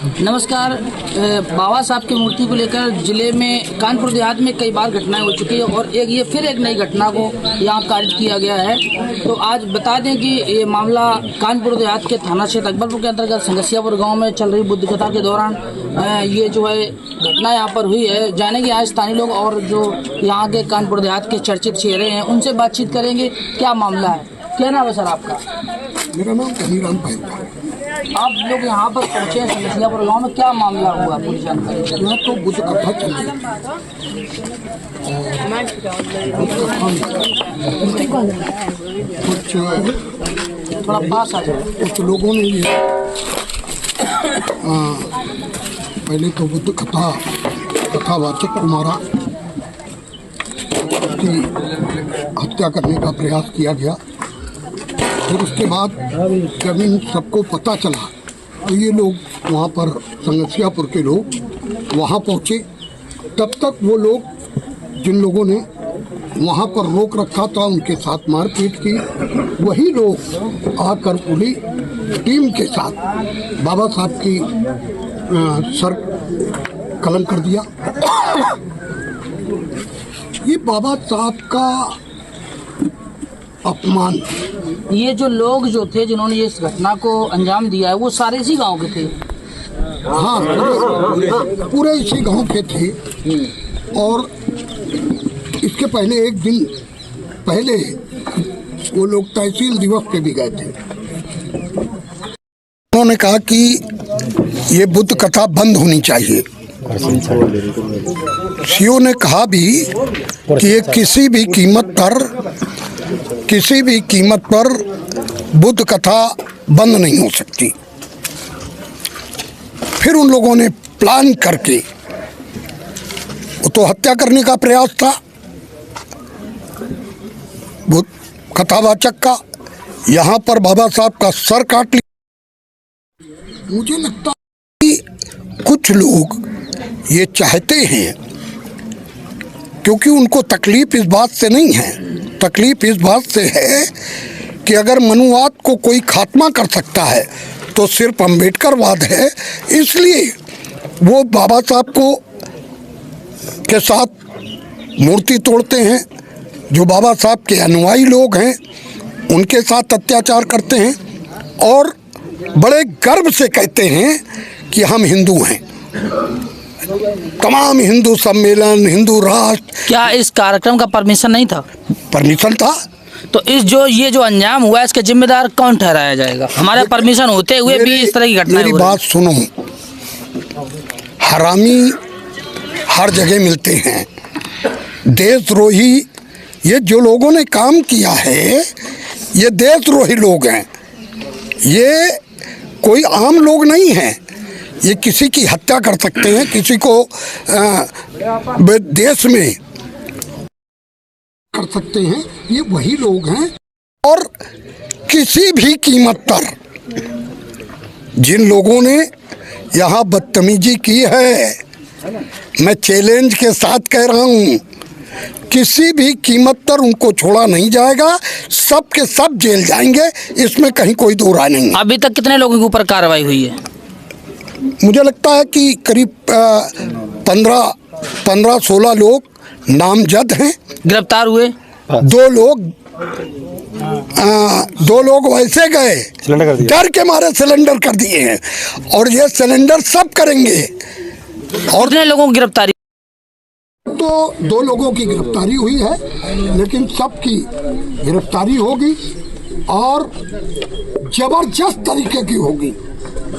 नमस्कार। बाबा साहब की मूर्ति को लेकर जिले में कानपुर देहात में कई बार घटनाएं हो चुकी है और ये फिर एक नई घटना को यहाँ कारित किया गया है। तो आज बता दें कि ये मामला कानपुर देहात के थाना क्षेत्र अकबरपुर के अंतर्गत संगसियापुर गांव में चल रही बुद्ध कथा के दौरान ये जो है घटना यहाँ पर हुई है। जानेंगे आज स्थानीय लोग और जो यहाँ के कानपुर देहात के चर्चित चेहरे हैं उनसे बातचीत करेंगे। क्या मामला है, क्या नाम है सर आपका? मेरा नाम कनीराम भाई। आप लोग यहाँ पर पहुँचे हैं संगसियापुर गाँव में, क्या मामला हुआ पूरी जानकारी? यहाँ तो बुद्ध कथा चल रही कुछ थोड़ा पास आ जाए। कुछ लोगों ने ये पहले तो बुद्ध कथावाचक को मारा, उसकी हत्या करने का प्रयास किया गया। फिर उसके बाद जब इन सबको पता चला तो ये लोग वहाँ पर संगसियापुर के लोग वहाँ पहुँचे। तब तक वो लोग जिन लोगों ने वहाँ पर रोक रखा था उनके साथ मारपीट की, वही लोग आकर पूरी टीम के साथ बाबा साहब की सर कलम कर दिया। ये बाबा साहब का अपमान। ये जो लोग जो थे जिन्होंने इस घटना को अंजाम दिया है वो सारे इसी गांव के थे? हाँ, पूरे इसी गांव के थे। और इसके पहले एक दिन पहले वो लोग तहसील दिवस पे भी गए थे। उन्होंने कहा कि ये बुद्ध कथा बंद होनी चाहिए। सीओ ने कहा भी कि ये किसी भी कीमत पर बुद्ध कथा बंद नहीं हो सकती। फिर उन लोगों ने प्लान करके, वो तो हत्या करने का प्रयास था बुद्ध कथावाचक का, यहाँ पर बाबा साहब का सर काट लिया। मुझे लगता है कि कुछ लोग ये चाहते हैं, क्योंकि उनको तकलीफ इस बात से नहीं है, तकलीफ इस बात से है कि अगर मनुवाद को कोई खात्मा कर सकता है तो सिर्फ अम्बेडकरवाद है। इसलिए वो बाबा साहब को के साथ मूर्ति तोड़ते हैं, जो बाबा साहब के अनुयायी लोग हैं उनके साथ अत्याचार करते हैं और बड़े गर्व से कहते हैं कि हम हिंदू हैं। तमाम हिंदू सम्मेलन, हिंदू राष्ट्र। क्या इस कार्यक्रम का परमिशन नहीं था? परमिशन था। तो ये जो अंजाम हुआ इसके जिम्मेदार कौन ठहराया जाएगा? हमारे परमिशन होते हुए भी इस तरह की घटना। मेरी बात सुनो, हरामी हर जगह मिलते हैं, देशद्रोही। ये जो लोगों ने काम किया है ये देशद्रोही लोग हैं, ये कोई आम लोग नहीं हैं। ये किसी की हत्या कर सकते हैं, किसी को देश में कर सकते हैं, ये वही लोग हैं। और किसी भी कीमत पर जिन लोगों ने यहाँ बदतमीजी की है, मैं चैलेंज के साथ कह रहा हूँ, किसी भी कीमत पर उनको छोड़ा नहीं जाएगा। सब के सब जेल जाएंगे, इसमें कहीं कोई दो राय नहीं। अभी तक कितने लोगों के ऊपर कार्रवाई हुई है? मुझे लगता है कि करीब 15-16 लोग नामजद हैं, गिरफ्तार हुए। दो लोग वैसे गए डर के मारे सिलेंडर कर दिए हैं, और ये सिलेंडर सब करेंगे। और कितने लोगों की गिरफ्तारी? तो 2 लोगों की गिरफ्तारी हुई है, लेकिन सबकी गिरफ्तारी होगी और जबरदस्त तरीके की होगी।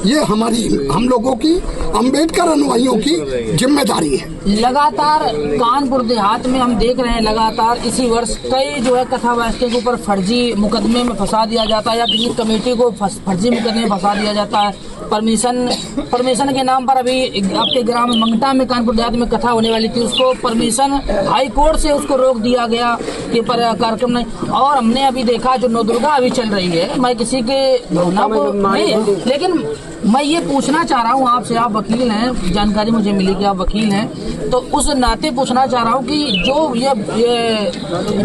ये हम लोगों की, अंबेडकर अनुयायियों की जिम्मेदारी है। लगातार कानपुर देहात में हम देख रहे हैं लगातार इसी वर्ष कई जो है कथावाचकों के ऊपर फर्जी मुकदमे में फंसा दिया जाता है या किसी कमेटी को फर्जी मुकदमे में फंसा दिया जाता है। परमिशन के नाम पर अभी आपके ग्राम मंगटा में कानपुर देहात में कथा होने वाली थी, उसको परमिशन हाई कोर्ट से उसको रोक दिया गया कि पर कार्यक्रम नहीं। और हमने अभी देखा जो नवदुर्गा अभी चल रही है, मैं किसी के भावना को नहीं, लेकिन मैं ये पूछना चाह रहा हूँ आपसे, आप वकील हैं, जानकारी मुझे मिली कि आप वकील हैं, तो उस नाते पूछना चाह रहा हूँ कि जो ये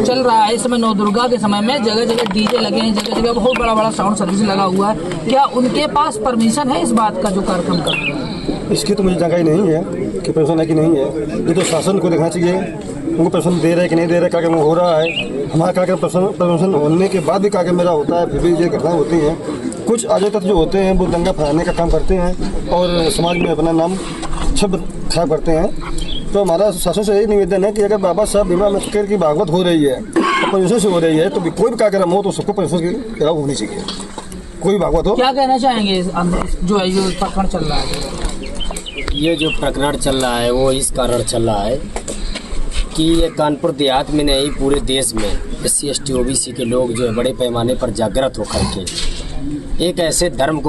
चल रहा है इस समय नवदुर्गा के समय में जगह जगह डीजे लगे हैं, जगह जगह बहुत बड़ा बड़ा साउंड सर्विस लगा हुआ है, क्या उनके पास परमिशन है इस बात का जो कार्यक्रम कर रहे हैं? इसकी तो मुझे जानकारी नहीं है कि परमिशन है कि नहीं है। ये तो शासन को देखना चाहिए, उनको परमिशन दे रहे हैं कि नहीं दे रहे, कार्यक्रम हो रहा है। हमारा कार्यक्रम परमिशन होने के बाद भी कार्यक्रम मेरा होता है, फिर भी ये घटनाएं होती हैं। कुछ आगे तक जो होते हैं वो दंगा फैलाने का काम करते हैं और समाज में अपना नाम छब खराब करते हैं। तो हमारा शासन से यही निवेदन है कि अगर बाबा साहब भीमराव अम्बेडकर की भागवत हो रही है तो परमिशन से हो रही है, तो कोई भी कार्यक्रम हो तो सबको परमिशन की जवाब होनी चाहिए, कोई भागवत हो। क्या कहना चाहेंगे जो है जो प्रकरण चल रहा है? ये जो प्रकरण चल रहा है वो इस कारण चल रहा है कि ये कानपुर देहात में नहीं पूरे देश में SC ST OBC के लोग जो है बड़े पैमाने पर जागृत होकर के एक ऐसे धर्म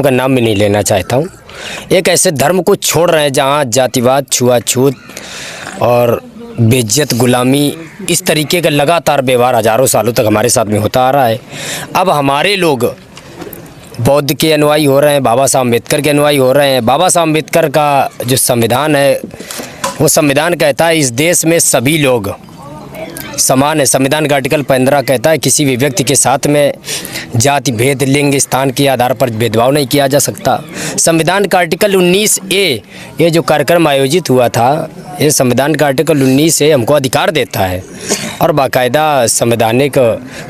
का नाम भी नहीं लेना चाहता हूँ, एक ऐसे धर्म को छोड़ रहे हैं जहाँ जातिवाद, छुआछूत और बेइज्जत, गुलामी, इस तरीके का लगातार व्यवहार हजारों सालों तक हमारे साथ में होता आ रहा है। अब हमारे लोग बौद्ध के अनुयायी हो रहे हैं, बाबा साहब अम्बेडकर के अनुयायी हो रहे हैं। बाबा साहब अम्बेडकर का जो संविधान है वो संविधान कहता है इस देश में सभी लोग समान है। संविधान का आर्टिकल 15 कहता है किसी भी व्यक्ति के साथ में जाति भेद, लिंग, स्थान के आधार पर भेदभाव नहीं किया जा सकता। संविधान का आर्टिकल 19A ये जो कार्यक्रम आयोजित हुआ था, ये संविधान का आर्टिकल 19A हमको अधिकार देता है और बाकायदा संवैधानिक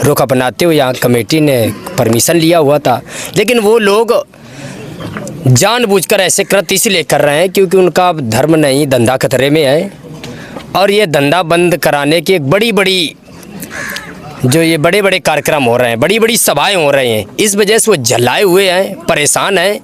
रुख अपनाते हुए यहाँ कमेटी ने परमिशन लिया हुआ था। लेकिन वो लोग जानबूझकर ऐसे कृत्य इसलिए कर रहे हैं क्योंकि उनका धर्म नहीं, धंधा खतरे में है और ये धंधा बंद कराने की एक बड़ी जो ये बड़े बड़े कार्यक्रम हो रहे हैं, बड़ी बड़ी सभाएं हो रही हैं, इस वजह से वो झल्लाए हुए हैं, परेशान हैं।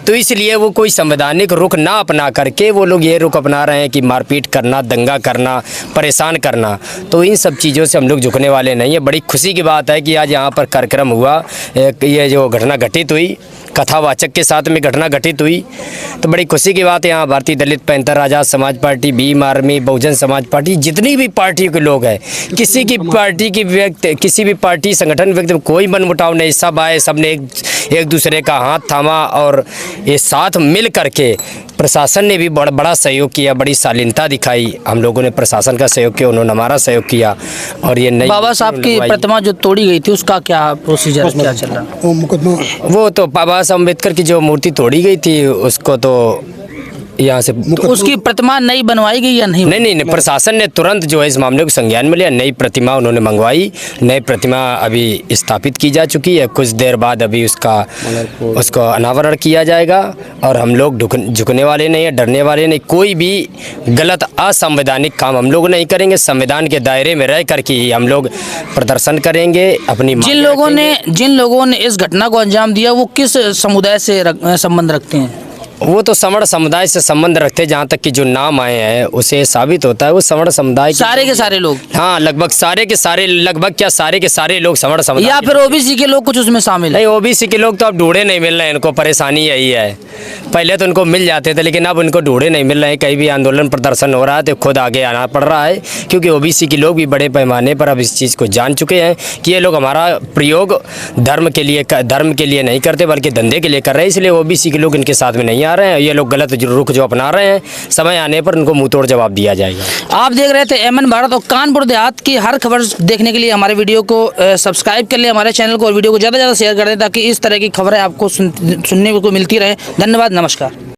तो इसलिए वो कोई संवैधानिक रुख ना अपना करके वो लोग ये रुख अपना रहे हैं कि मारपीट करना, दंगा करना, परेशान करना। तो इन सब चीज़ों से हम लोग झुकने वाले नहीं है। बड़ी खुशी की बात है कि आज यहाँ पर कार्यक्रम हुआ, ये जो घटना घटित हुई, कथावाचक के साथ में घटना घटित हुई, तो बड़ी खुशी की बात है। यहाँ भारतीय दलित पैंथर, आज़ाद समाज party, Bhim army, Bahujan Samaj party, जितनी भी पार्टी के लोग हैं, किसी की पार्टी की व्यक्ति, किसी भी पार्टी संगठन व्यक्ति में कोई मनमुटाव नहीं, सब आए, सब ने एक दूसरे का हाथ थामा और ये साथ मिल करके प्रशासन ने भी बड़ा सहयोग किया, बड़ी शालीनता दिखाई। हम लोगों ने प्रशासन का सहयोग किया, उन्होंने हमारा सहयोग किया। और ये नई बाबा साहब की प्रतिमा जो तोड़ी गई थी उसका क्या प्रोसीजर, क्या चल रहा? वो तो बाबा साहब अम्बेडकर की जो मूर्ति तोड़ी गई थी उसको तो यहाँ से उसकी प्रतिमा नई बनवाई गई या नहीं? नहीं, प्रशासन ने तुरंत जो है इस मामले को संज्ञान में लिया, नई प्रतिमा उन्होंने मंगवाई, नई प्रतिमा अभी स्थापित की जा चुकी है। कुछ देर बाद अभी उसको अनावरण किया जाएगा और हम लोग झुकने वाले नहीं है, डरने वाले नहीं। कोई भी गलत असंवैधानिक काम हम लोग नहीं करेंगे। संविधान के दायरे में रह करके ही हम लोग प्रदर्शन करेंगे। अपनी जिन लोगों ने इस घटना को अंजाम दिया वो किस समुदाय से संबंध रखते हैं? वो तो सवर्ण समुदाय से संबंध रखते हैं। जहाँ तक कि जो नाम आए हैं उसे साबित होता है वो सवर्ण समुदाय सारे के सारे लोग, हाँ लगभग सारे के सारे, लगभग क्या सारे के सारे लोग सवर्ण समुदाय, या फिर OBC के लोग कुछ उसमें शामिल? नहीं, OBC के लोग तो अब ढूंढे नहीं मिल रहे हैं। इनको परेशानी यही है, पहले तो उनको मिल जाते थे लेकिन अब उनको ढूंढे नहीं मिल रहे हैं। कहीं भी आंदोलन प्रदर्शन हो रहा है तो खुद आगे आना पड़ रहा है क्योंकि OBC के लोग भी बड़े पैमाने पर अब इस चीज़ को जान चुके हैं कि ये लोग हमारा प्रयोग धर्म के लिए नहीं करते बल्कि धंधे के लिए कर रहे हैं। इसलिए OBC के लोग इनके साथ में नहीं आ रहे हैं। ये लोग गलत रुख जो अपना रहे हैं, समय आने पर उनको मुंह तोड़ जवाब दिया जाएगा। आप देख रहे थे MN भारत और कानपुर देहात की हर खबर देखने के लिए हमारे वीडियो को सब्सक्राइब कर ले, हमारे चैनल को, और वीडियो को ज़्यादा से ज़्यादा शेयर कर दें ताकि इस तरह की खबरें आपको सुनने को मिलती रहे। धन्यवाद, नमस्कार।